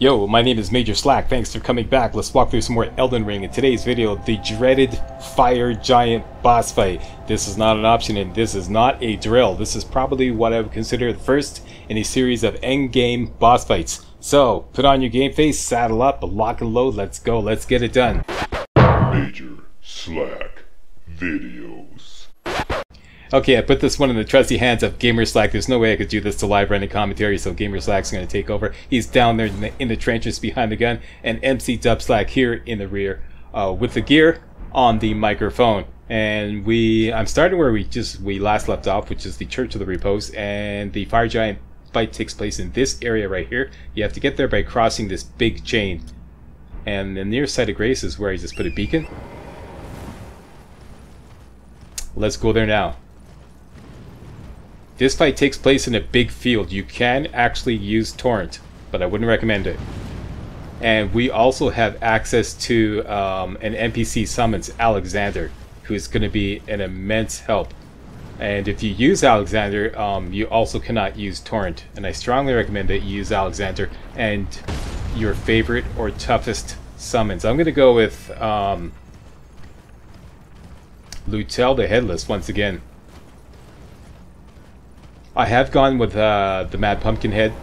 Yo, my name is Major Slack. Thanks for coming back. Let's walk through some more Elden Ring. In today's video, the dreaded fire giant boss fight. This is not an option and this is not a drill. This is probably what I would consider the first in a series of endgame boss fights. So, put on your game face, saddle up, lock and load, let's go, let's get it done. Major Slack Videos. Okay, I put this one in the trusty hands of MajorSlack. There's no way I could do this to live running commentary, so MajorSlack's going to take over. He's down there in the trenches behind the gun, and MC Dubslack here in the rear with the gear on the microphone. And I'm starting where we last left off, which is the Church of the Repose, and the fire giant fight takes place in this area right here. You have to get there by crossing this big chain. And the near site of grace is where I just put a beacon. Let's go there now. This fight takes place in a big field. You can actually use Torrent, but I wouldn't recommend it. And we also have access to an NPC summons, Alexander, who is going to be an immense help. And if you use Alexander, you also cannot use Torrent. And I strongly recommend that you use Alexander and your favorite or toughest summons. I'm going to go with Lutel the Headless once again. I have gone with the Mad Pumpkinhead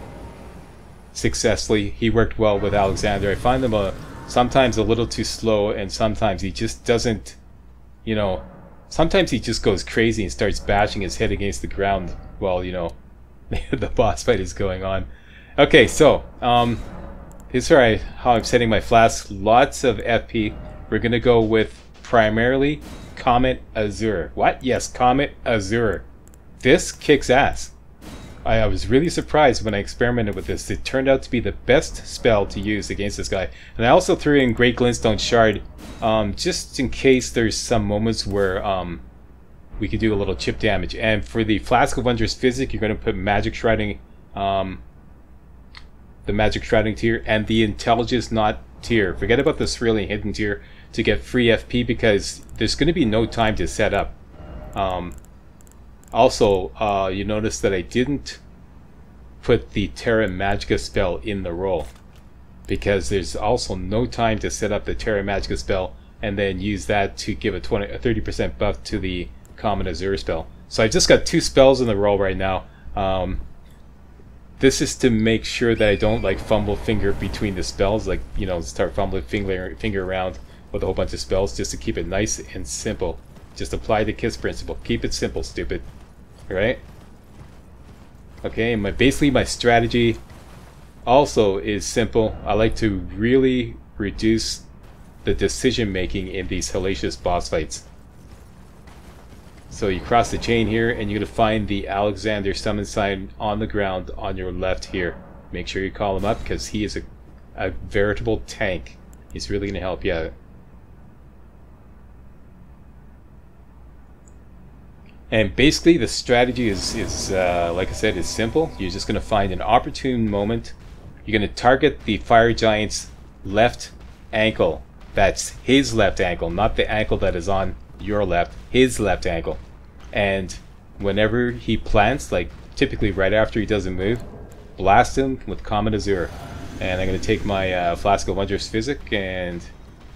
successfully. He worked well with Alexander. I find him sometimes a little too slow, and sometimes he just doesn't, you know, sometimes he just goes crazy and starts bashing his head against the ground while, you know, the boss fight is going on. Okay, so here's how I'm setting my flasks. Lots of FP. We're going to go with primarily Comet Azure. What? Yes, Comet Azure. This kicks ass. I was really surprised when I experimented with this. It turned out to be the best spell to use against this guy. And I also threw in Great Glintstone Shard just in case there's some moments where we could do a little chip damage. And for the Flask of Wondrous Physic, you're going to put Magic Shrouding, the Magic Shrouding tier and the Intelligence Knot tier. Forget about the Cerulean Hidden tier to get free FP because there's going to be no time to set up. Also, you notice that I didn't put the Terra Magica spell in the roll because there's also no time to set up the Terra Magica spell and then use that to give a 30% buff to the Common Azure spell. So I just got 2 spells in the roll right now. This is to make sure that I don't like fumble finger between the spells, like, you know, start fumbling finger around with a whole bunch of spells, just to keep it nice and simple. Just apply the KISS principle. Keep it simple, stupid. Alright? Okay, and basically my strategy also is simple. I like to really reduce the decision making in these hellacious boss fights. So you cross the chain here and you're going to find the Alexander summon sign on the ground on your left here. Make sure you call him up because he is a veritable tank. He's really going to help you out. And basically the strategy is like I said, is simple. You're just going to find an opportune moment. You're going to target the fire giant's left ankle. That's his left ankle, not the ankle that is on your left. His left ankle. And whenever he plants, like typically right after he does a move, blast him with Comet Azure. And I'm going to take my Flask of Wondrous Physic, and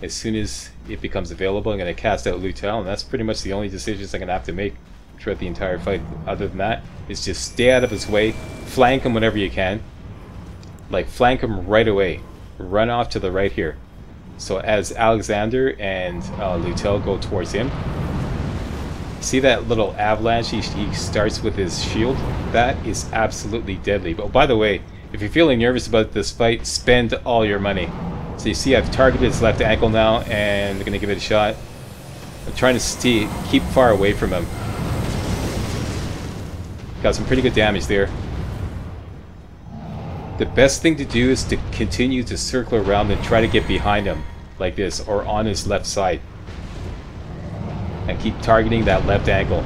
as soon as it becomes available, I'm going to cast out Lutel, and that's pretty much the only decisions I'm going to have to make throughout the entire fight. Other than that, is just stay out of his way, flank him whenever you can, like flank him right away, run off to the right here. So as Alexander and Lutel go towards him, see that little avalanche he starts with his shield? That is absolutely deadly. But by the way, if you're feeling nervous about this fight, spend all your money. So you see I've targeted his left ankle now and I'm going to give it a shot. I'm trying to keep far away from him. Got some pretty good damage there. The best thing to do is to continue to circle around and try to get behind him like this, or on his left side, and keep targeting that left ankle.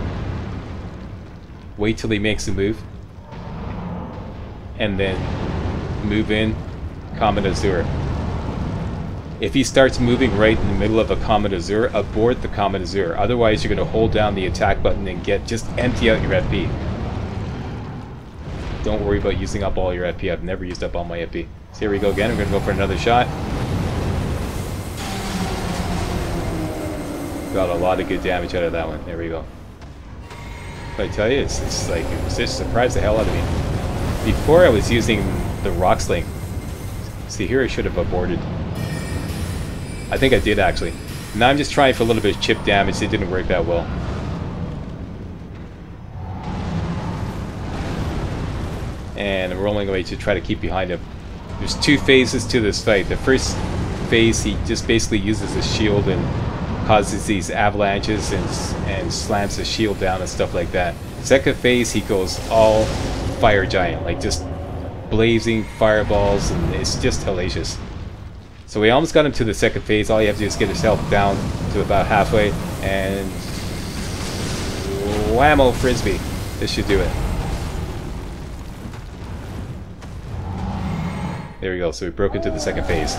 Wait till he makes a move and then move in Comet Azure. If he starts moving right in the middle of a Comet Azure, abort the Comet Azure. Otherwise you're going to hold down the attack button and just empty out your FP. Don't worry about using up all your FP. I've never used up all my FP. So here we go again. We're going to go for another shot. Got a lot of good damage out of that one. There we go. But I tell you, it's like, it just surprised the hell out of me. Before I was using the rock sling. See, here I should have aborted. I think I did actually. Now I'm just trying for a little bit of chip damage. It didn't work that well. And I'm rolling away to try to keep behind him. There's two phases to this fight. The first phase, he just basically uses his shield and causes these avalanches and slams the shield down and stuff like that. Second phase, he goes all fire giant, like just blazing fireballs, and it's just hellacious. So we almost got him to the second phase. All you have to do is get yourself down to about halfway, and whammo frisbee. This should do it. There we go. So we broke into the second phase.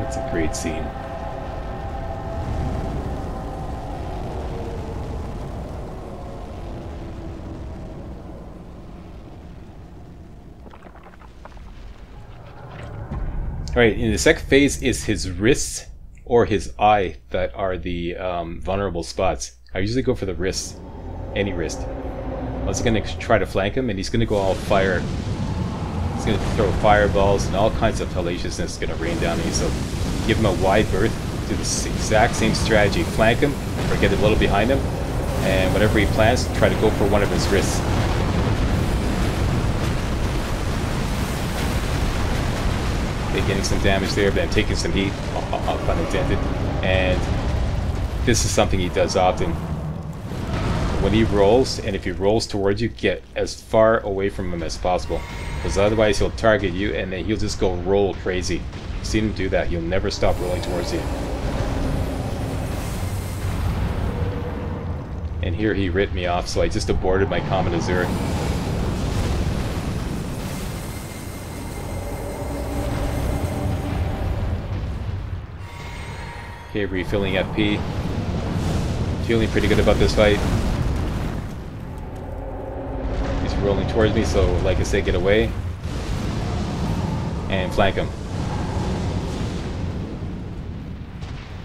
That's a great scene. Alright, in the second phase is his wrists or his eye that are the vulnerable spots. I usually go for the wrists, any wrist. I was going to try to flank him, and he's going to go all fire. He's going to throw fireballs and all kinds of hellaciousness going to rain down on you. So give him a wide berth, do the exact same strategy. Flank him, or get a little behind him, and whenever he plants, try to go for one of his wrists. Okay, getting some damage there, but I'm taking some heat, pun intended. And this is something he does often. When he rolls, and if he rolls towards you, get as far away from him as possible. Because otherwise he'll target you, and then he'll just go roll crazy. I've seen him do that. He'll never stop rolling towards you. And here he ripped me off, so I just aborted my Comet Azure. Okay, refilling FP. Feeling pretty good about this fight. He's rolling towards me, so like I said, get away. And flank him.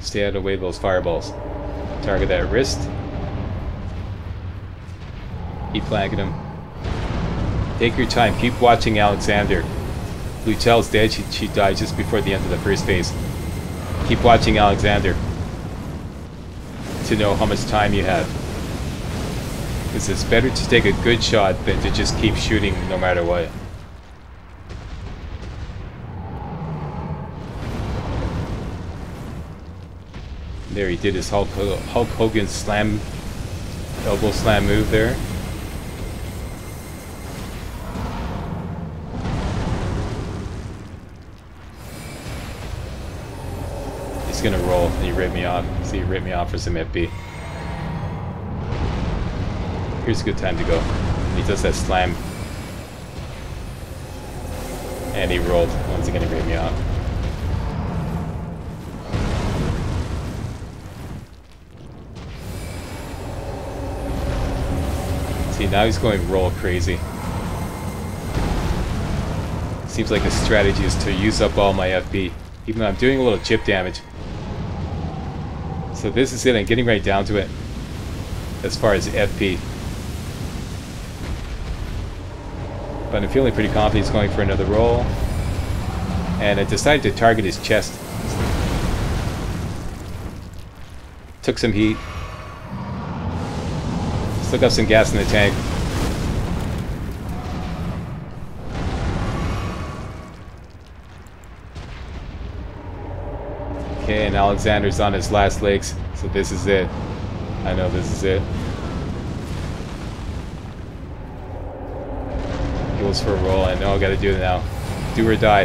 Stay out of the way of those fireballs. Target that wrist. Keep flanking him. Take your time. Keep watching Alexander. Luchelle's dead. She died just before the end of the first phase. Keep watching Alexander to know how much time you have. Because it's better to take a good shot than to just keep shooting no matter what. There, he did his Hulk Hogan slam, elbow slam move there. He's gonna roll, and he ripped me off. See, he ripped me off for some FP. Here's a good time to go. And he does that slam. And he rolled. Once again, he ripped me off. See, now he's going roll crazy. Seems like his strategy is to use up all my FP. Even though I'm doing a little chip damage. So this is it, I'm getting right down to it. As far as FP. But I'm feeling pretty confident he's going for another roll. And I decided to target his chest. Took some heat. Still got some gas in the tank. Okay, and Alexander's on his last legs, so this is it. I know this is it. Goes for a roll. I know I gotta do it now. Do or die.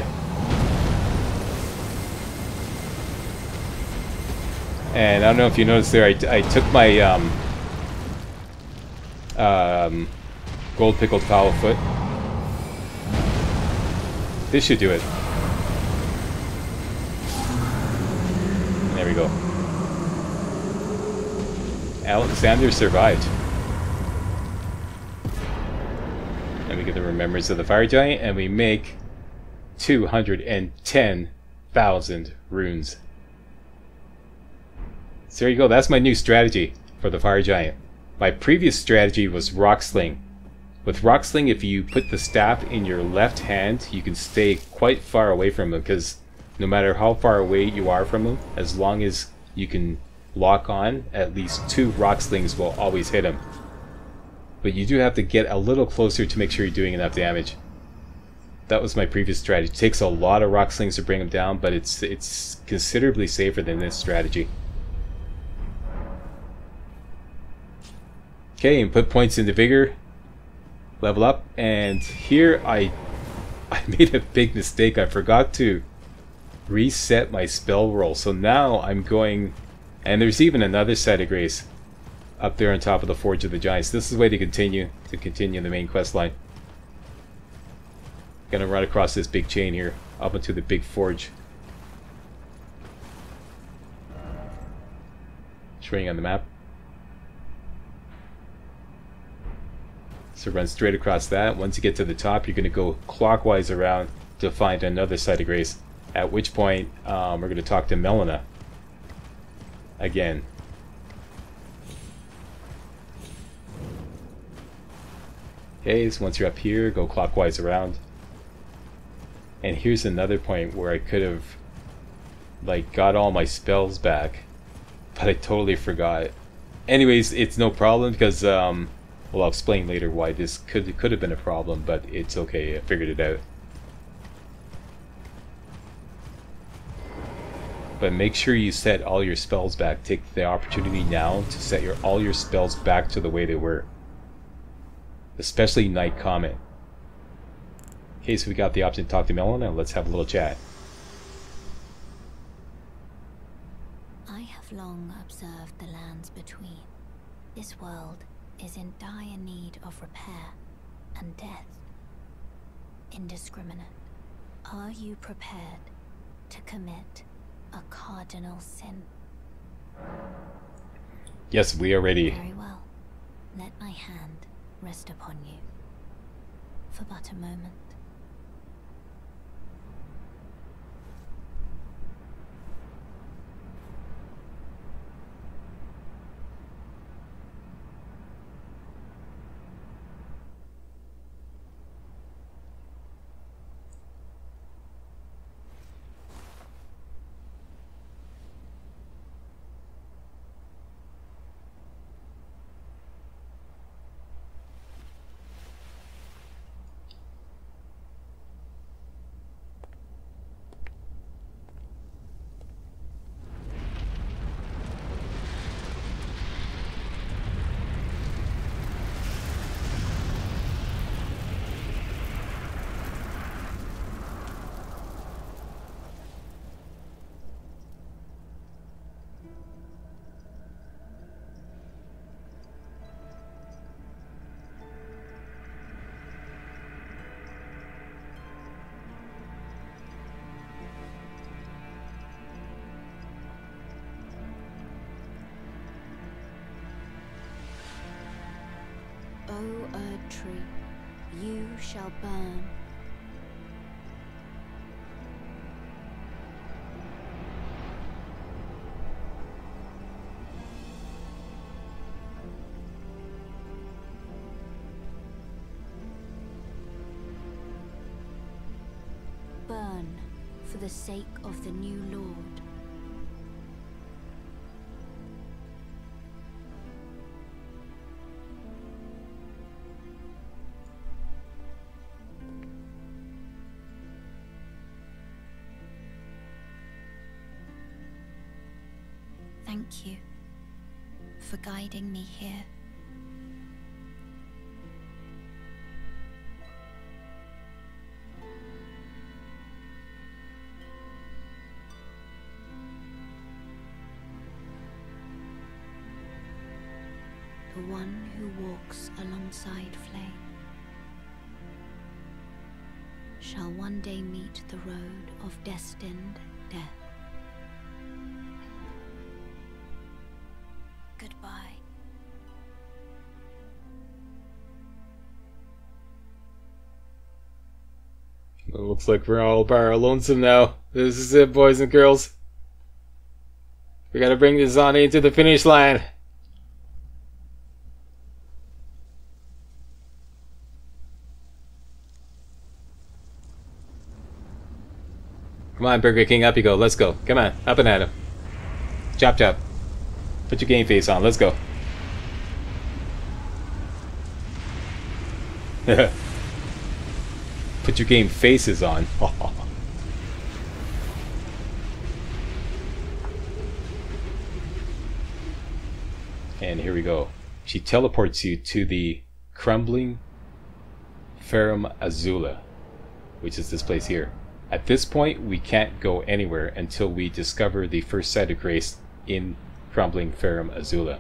And I don't know if you noticed there, I took my gold pickled fowl foot. This should do it. There we go. Alexander survived. And we get the remembrance of the fire giant, and we make 210,000 runes. So there you go, that's my new strategy for the fire giant. My previous strategy was rock sling. With rock sling, if you put the staff in your left hand, you can stay quite far away from him, because no matter how far away you are from him, as long as you can lock on, at least 2 rock slings will always hit him. But you do have to get a little closer to make sure you're doing enough damage. That was my previous strategy. It takes a lot of rock slings to bring him down, but it's considerably safer than this strategy. Okay, and put points into vigor, level up, and here I made a big mistake. I forgot to reset my spell roll. So now I'm going, and there's even another site of grace up there on top of the Forge of the Giants. This is the way to continue the main quest line. Gonna run across this big chain here, up into the big forge. Showing on the map. So run straight across that. Once you get to the top, you're going to go clockwise around to find another site of grace. At which point, we're going to talk to Melina again. Okay, so once you're up here, go clockwise around. And here's another point where I could have, like, got all my spells back, but I totally forgot. Anyways, it's no problem because, well, I'll explain later why this could have been a problem, but it's okay. I figured it out. But make sure you set all your spells back. Take the opportunity now to set all your spells back to the way they were. Especially Night Comet. Okay, so we got the option to talk to Melina. Let's have a little chat. I have long observed the lands between. This world is in dire need of repair and death. Indiscriminate. Are you prepared to commit a cardinal sin? Yes, we are ready. Very well. Let my hand rest upon you for but a moment. O Erd tree, you shall burn. Burn for the sake of the new Lord. Thank you for guiding me here. The one who walks alongside flame shall one day meet the road of destined death. Goodbye. It looks like we're all by our lonesome now. This is it, boys and girls. We gotta bring this on into the finish line. Come on, Burger King, up you go. Let's go. Come on, up and at him. Chop chop. Put your game face on. Let's go. Put your game faces on. And here we go. She teleports you to the crumbling Ferrum Azula, which is this place here. At this point, we can't go anywhere until we discover the first site of grace in crumbling Ferrum Azula.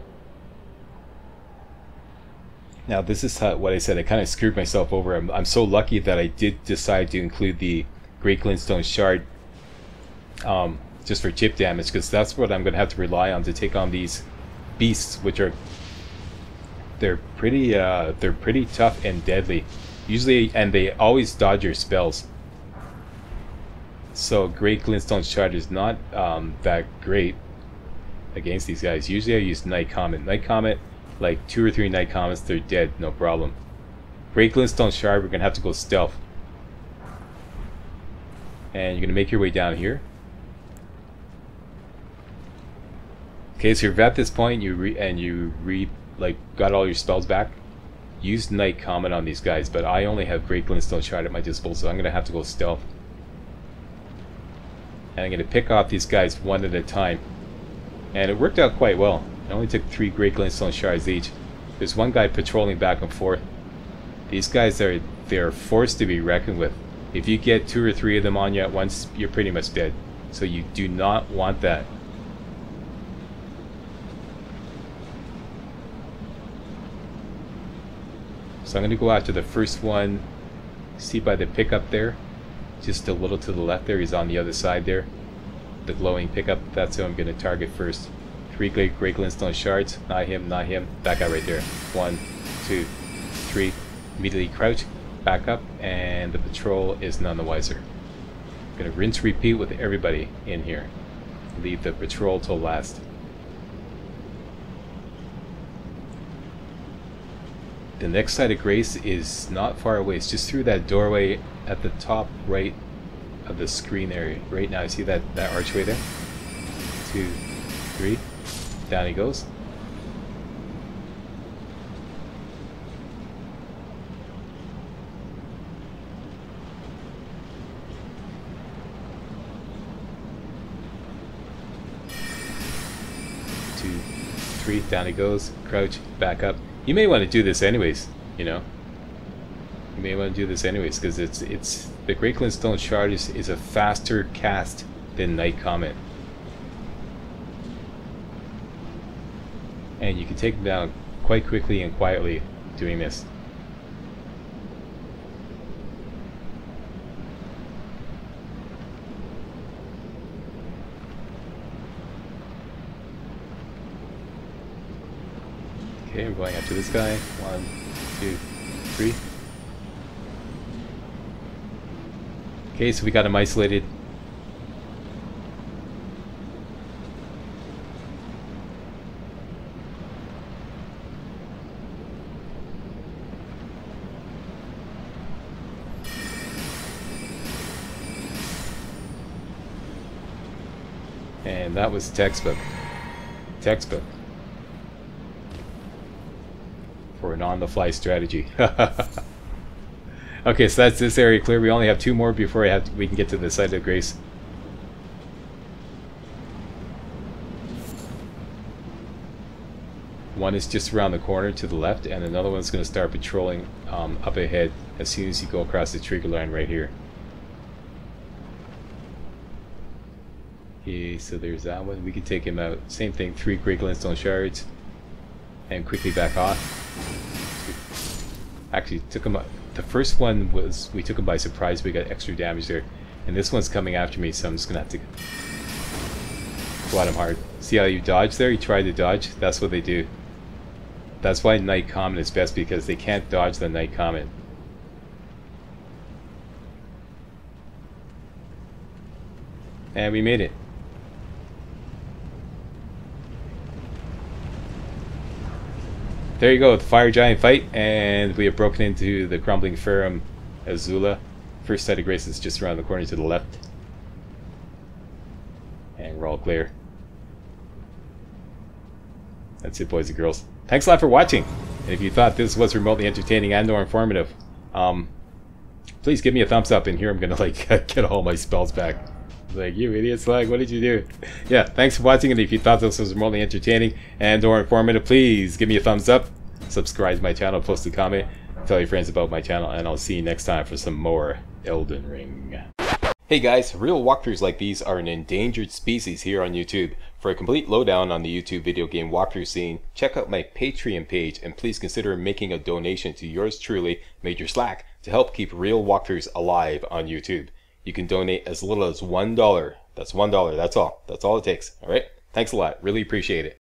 Now, this is what I said. I kind of screwed myself over. I'm so lucky that I did decide to include the Great Glintstone Shard just for chip damage, because that's what I'm going to have to rely on to take on these beasts, which are they're pretty tough and deadly. Usually, and they always dodge your spells. So Great Glintstone Shard is not that great against these guys. Usually I use Night Comet. Night Comet, like 2 or 3 Night Comets, they're dead, no problem. Great Glintstone Shard, we're going to have to go stealth. And you're going to make your way down here. Okay, so you're at this point, you got all your spells back. Use Night Comet on these guys, but I only have Great Glintstone Shard at my disposal, so I'm going to have to go stealth. And I'm going to pick off these guys one at a time. And it worked out quite well. I only took 3 Great Glintstone Shards each. There's one guy patrolling back and forth. These guys they're forced to be reckoned with. If you get 2 or 3 of them on you at once, you're pretty much dead. So you do not want that. So I'm going to go after the first one. See by the pickup there? Just a little to the left there, he's on the other side there. The glowing pickup, that's who I'm going to target first. 3 Great Glintstone Shards, not him, not him. That guy right there. 1, 2, 3. Immediately crouch, back up, and the patrol is none the wiser. I'm going to rinse repeat with everybody in here. Leave the patrol till last. The next site of grace is not far away. It's just through that doorway at the top right of the screen area. Right now, you see that archway there? 2, 3. Down he goes. Two, 3. Down he goes. Crouch. Back up. You may want to do this anyways, you know. You may want to do this anyways, because it's the Great Glintstone Shard is a faster cast than Night Comet. And you can take them down quite quickly and quietly doing this. Okay, I'm going after this guy. 1, 2, 3. Okay, so we got him isolated. And that was textbook. Textbook. For an on-the-fly strategy. Okay, so that's this area clear. We only have 2 more before we can get to the site of grace. One is just around the corner to the left, and another one's going to start patrolling up ahead as soon as you go across the trigger line right here. Okay, so there's that one. We can take him out. Same thing, 3 Great Glintstone Shards, and quickly back off. Actually, took him. The first one was we took him by surprise. We got extra damage there, and this one's coming after me, so I'm just gonna have to go at him hard. See how you dodge there? You try to dodge. That's what they do. That's why Night Comet is best, because they can't dodge the Night Comet. And we made it. There you go, the Fire Giant fight, and we have broken into the Crumbling Ferrum Azula. First set of graces just around the corner to the left. And we're all clear. That's it, boys and girls. Thanks a lot for watching. And if you thought this was remotely entertaining and or informative, please give me a thumbs up. And here I'm gonna like get all my spells back. Like, you idiots, like, what did you do? Yeah, thanks for watching, and if you thought this was remotely entertaining and or informative, please give me a thumbs up, subscribe to my channel, post a comment, tell your friends about my channel, and I'll see you next time for some more Elden Ring. Hey guys, real walkthroughs like these are an endangered species here on YouTube. For a complete lowdown on the YouTube video game walkthrough scene, check out my Patreon page, and please consider making a donation to yours truly, Major Slack, to help keep real walkthroughs alive on YouTube. You can donate as little as $1. That's $1. That's all. That's all it takes. All right? Thanks a lot. Really appreciate it.